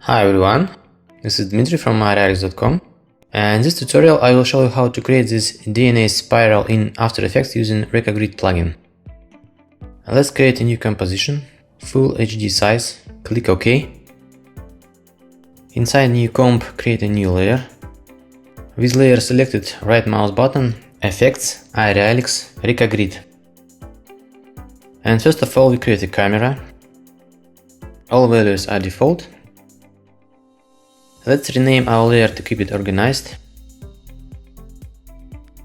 Hi everyone, this is Dmitry from irrealix.com, and in this tutorial I will show you how to create this DNA spiral in After Effects using Reka Grid plugin. Let's create a new composition, full HD size, click OK. Inside new comp, create a new layer. With layer selected, right mouse button, Effects, irrealix, Reka Grid. And first of all we create a camera. All values are default. Let's rename our layer to keep it organized.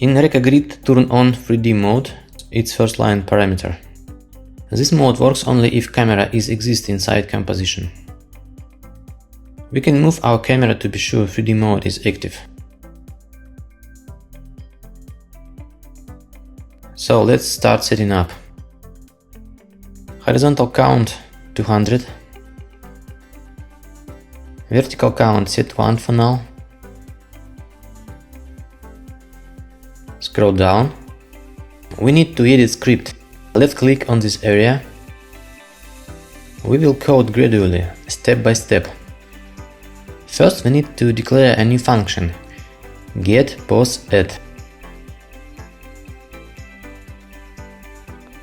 In Reka Grid, turn on 3D mode, its first line parameter. This mode works only if camera is exist inside composition. We can move our camera to be sure 3D mode is active. So let's start setting up. Horizontal count 200. Vertical count set 1 for now. Scroll down. We need to edit script. Left click on this area. We will code gradually, step by step. First we need to declare a new function, getPoseAdd,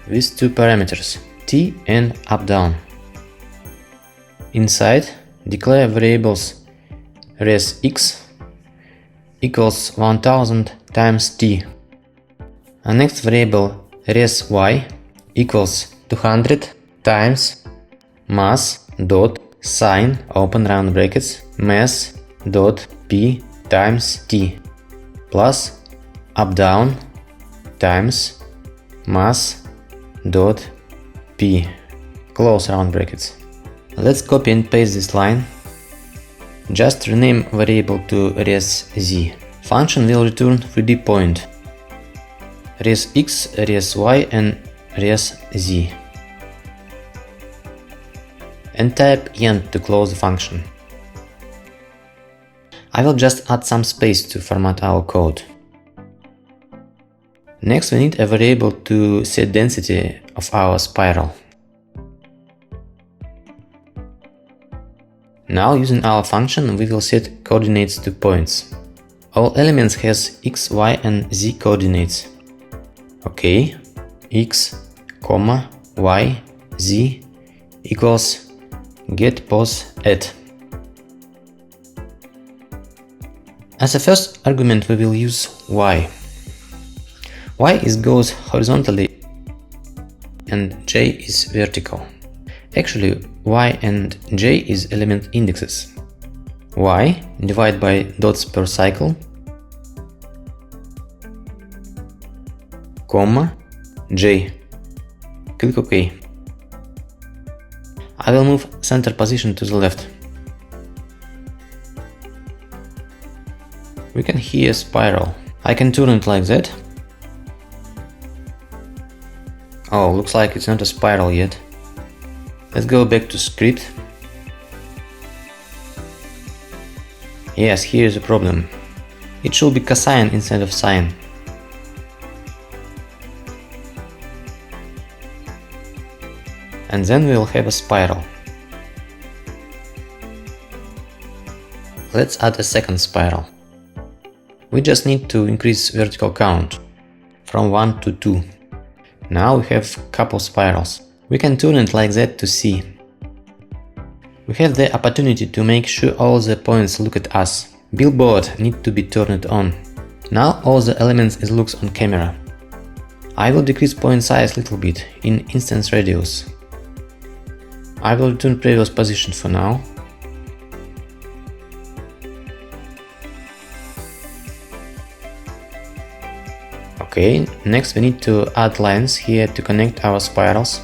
with two parameters, t and up-down. Inside, declare variables resx equals 1000 times t. A next variable resy equals 200 times mass dot sin open round brackets mass dot p times t plus up down times mass dot p close round brackets. Let's copy and paste this line. Just rename variable to resz. Function will return 3D point, resx, resy and resz. And type end to close the function. I will just add some space to format our code. Next we need a variable to set density of our spiral. Now using our function we will set coordinates to points. All elements has x, y and z coordinates. OK, x, y, z equals getPoseAdd. As a first argument we will use y. Y goes horizontally and j is vertical. Actually, y and j is element indexes. Y divided by dots per cycle, comma, j. Click OK. I will move center position to the left. We can hear spiral. I can turn it like that. Oh, looks like it's not a spiral yet. Let's go back to script. Yes, here is a problem. It should be cosine instead of sine. And then we'll have a spiral. Let's add a second spiral. We just need to increase vertical count from 1 to 2. Now we have couple spirals. We can turn it like that to see. We have the opportunity to make sure all the points look at us. Billboard need to be turned on. Now all the elements looks on camera. I will decrease point size little bit in instance radius. I will return previous position for now. Okay, next we need to add lines here to connect our spirals.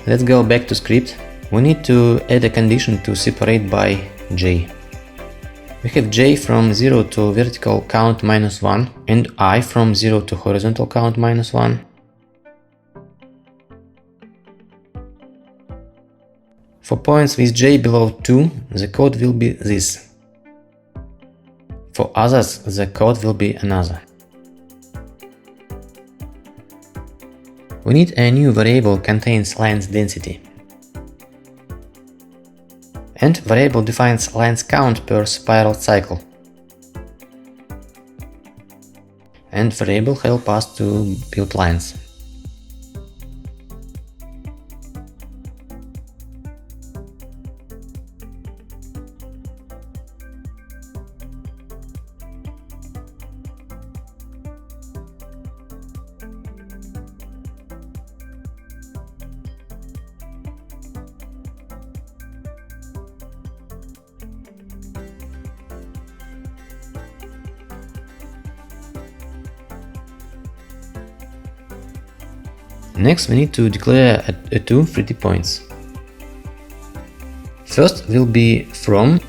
Let's go back to script. We need to add a condition to separate by j. We have j from 0 to vertical count -1 and I from 0 to horizontal count -1. For points with j below 2, the code will be this. For others, the code will be another. We need a new variable contains lines density. And variable defines lines count per spiral cycle. And variable help us to build lines. Next, we need to declare two 3D points. First will be from,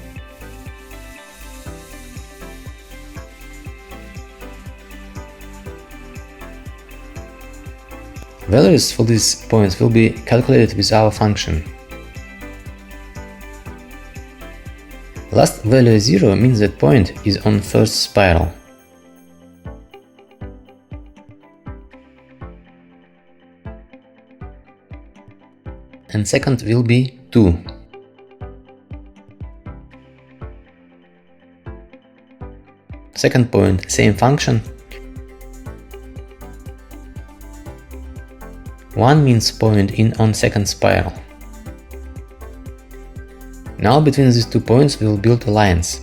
values for these points will be calculated with our function. Last value 0 means that point is on first spiral. And second will be 2. Second point, same function. 1 means point on second spiral. Now between these 2 points we will build lines.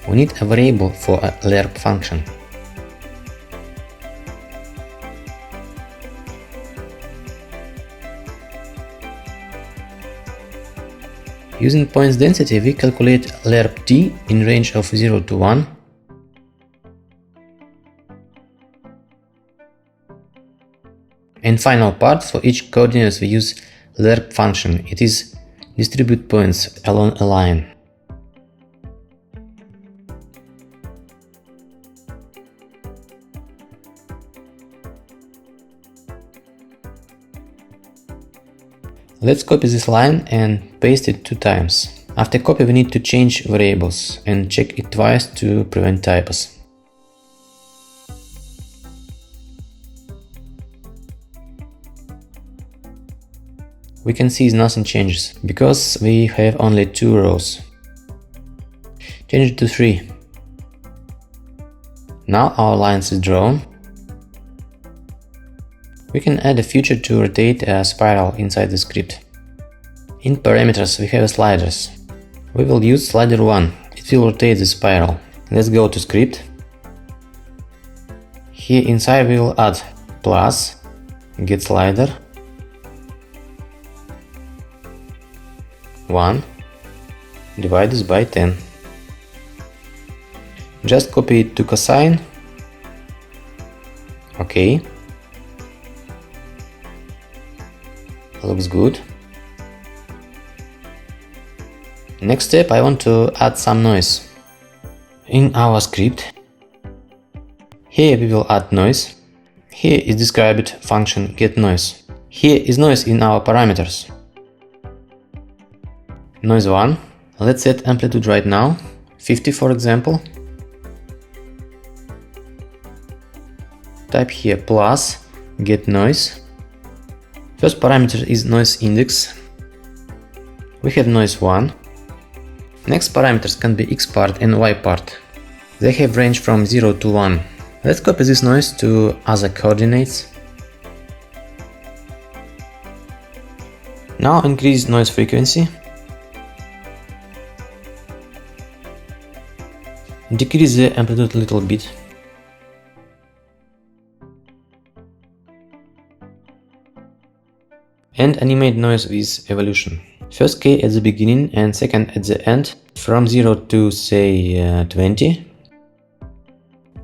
We need a variable for a lerp function. Using points density, we calculate lerp t in range of 0 to 1. And final part, for each coordinates we use lerp function. It is distribute points along a line. Let's copy this line and paste it 2 times. After copy we need to change variables and check it twice to prevent typos. We can see nothing changes, because we have only 2 rows. Change it to 3. Now our lines is drawn. We can add a feature to rotate a spiral inside the script. In parameters we have sliders. We will use slider 1. It will rotate the spiral. Let's go to script. Here inside we will add plus get slider 1 divided by 10. Just copy it to cosine. OK. Looks good. Next step, I want to add some noise. In our script, here we will add noise. Here is described function getNoise. Here is noise in our parameters. Noise 1. Let's set amplitude right now, 50 for example. Type here plus getNoise. First parameter is noise index. We have noise 1. Next parameters can be x part and y part. They have range from 0 to 1. Let's copy this noise to other coordinates. Now increase noise frequency. Decrease the amplitude a little bit. And animate noise with evolution. First k at the beginning and second at the end, from 0 to say 20.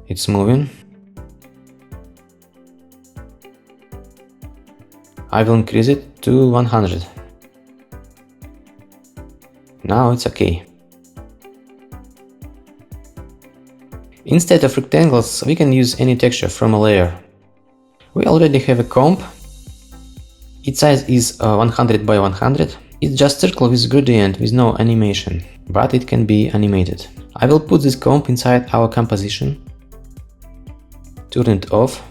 It's moving. I will increase it to 100. Now it's okay. Instead of rectangles, we can use any texture from a layer. We already have a comb. Its size is 100 by 100. It's just circle with gradient with no animation, but it can be animated. I will put this comb inside our composition. Turn it off.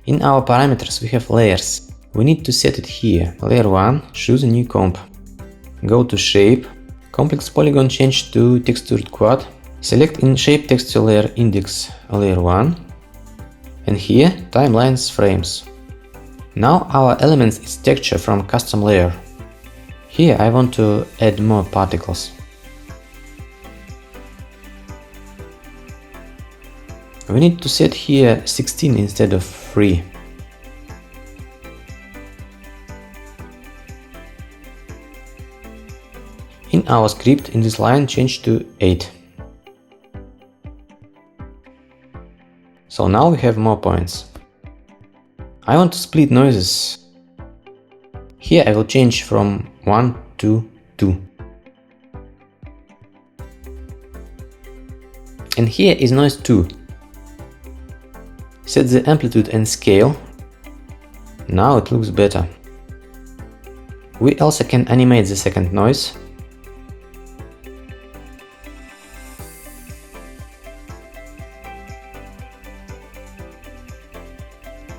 In our parameters we have layers. We need to set it here. Layer 1, choose a new comp. Go to Shape, Complex Polygon change to Textured Quad. Select in Shape Texture Layer Index Layer 1. And here, Timelines Frames. Now our elements is texture from Custom Layer. Here I want to add more particles. We need to set here 16 instead of 3. In our script, in this line, change to 8. So now we have more points. I want to split noises. Here I will change from 1 to 2. And here is noise 2. Set the amplitude and scale. Now it looks better. We also can animate the second noise.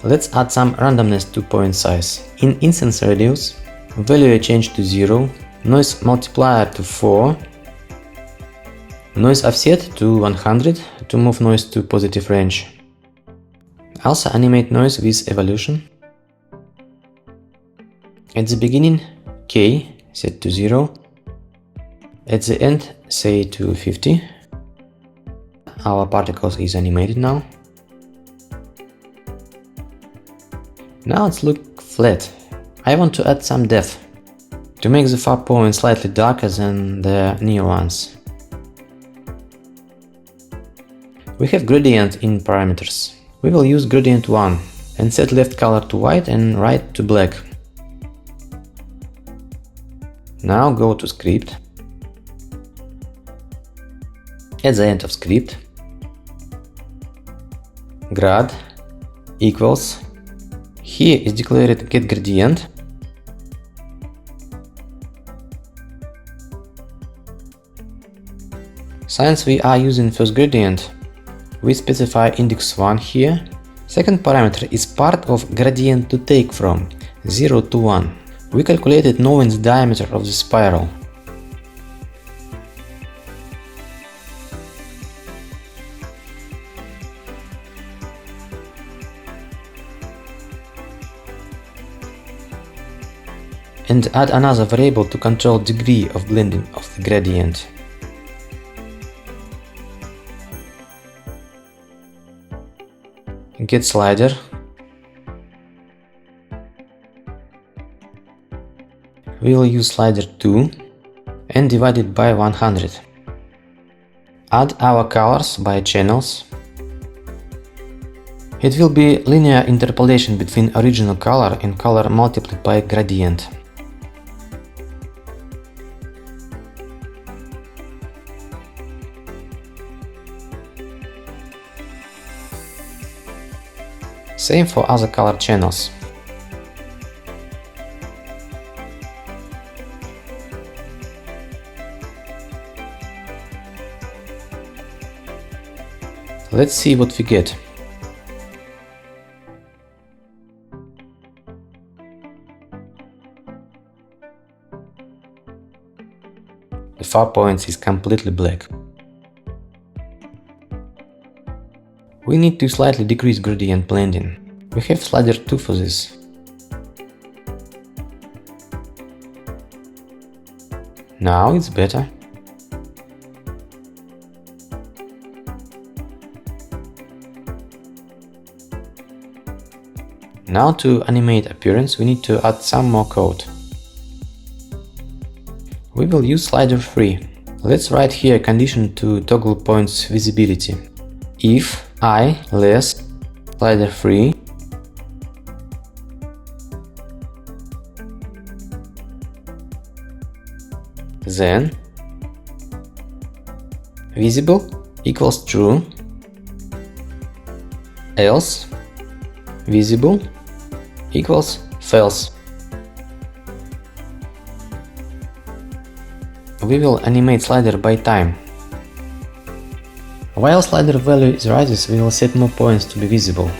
Let's add some randomness to point size. In instance radius, value I change to 0, noise multiplier to 4, noise offset to 100 to move noise to positive range. Also animate noise with evolution. At the beginning, K set to 0. At the end, say to 50. Our particles is animated now. Now it's look flat. I want to add some depth to make the far points slightly darker than the near ones. We have gradient in parameters. We will use gradient 1 and set left color to white and right to black. Now go to script. At the end of script, grad equals. Here is declared get gradient. Since we are using first gradient, we specify index 1 here. Second parameter is part of gradient to take from 0 to 1. We calculated knowing the diameter of the spiral. And add another variable to control degree of blending of the gradient. Get slider. We will use slider 2 and divide it by 100. Add our colors by channels. It will be linear interpolation between original color and color multiplied by gradient. Same for other color channels. Let's see what we get. The far points is completely black. We need to slightly decrease gradient blending. We have slider 2 for this. Now it's better. Now to animate appearance, we need to add some more code. We will use slider 3. Let's write here a condition to toggle points visibility. If I less slider 3 then visible equals true, else visible equals false. We will animate slider by time. While slider value is rises, we will set more points to be visible.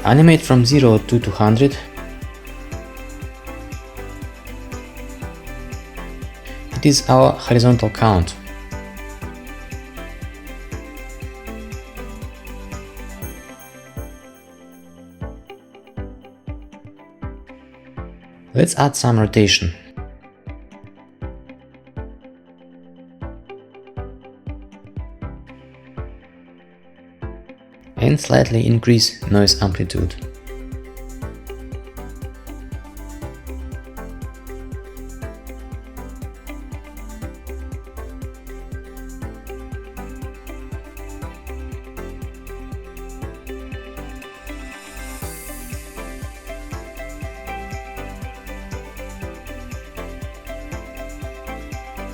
Animate from 0 to 200. It is our horizontal count. Let's add some rotation. And slightly increase noise amplitude.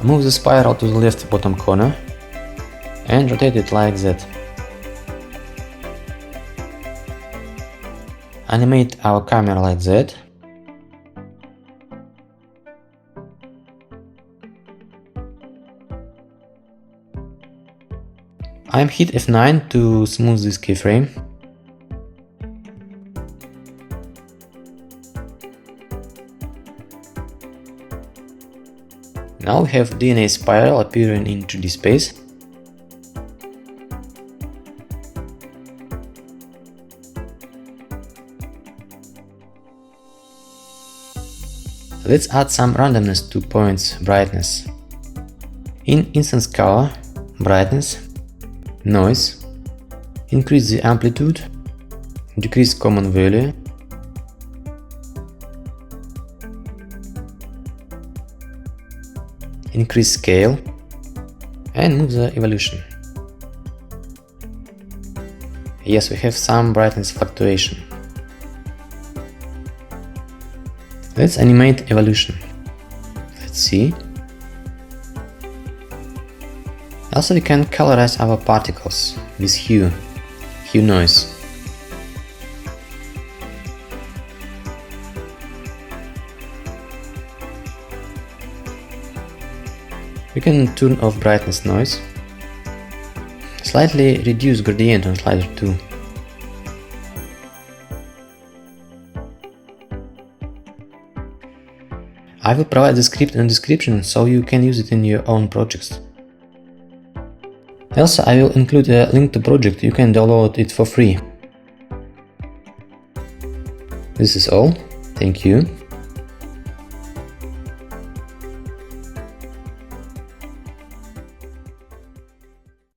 Move the spiral to the left bottom corner and rotate it like that. Animate our camera like that. I'm hit F9 to smooth this keyframe. Now we have DNA spiral appearing in 3D space. Let's add some randomness to points brightness. In instance color, brightness, noise, increase the amplitude, decrease common value, increase scale, and move the evolution. Yes, we have some brightness fluctuation. Let's animate evolution. Let's see. Also, we can colorize our particles with hue noise. We can turn off brightness noise. Slightly reduce gradient on slider 2. I will provide the script in the description so you can use it in your own projects. Also, I will include a link to project, you can download it for free. This is all. Thank you.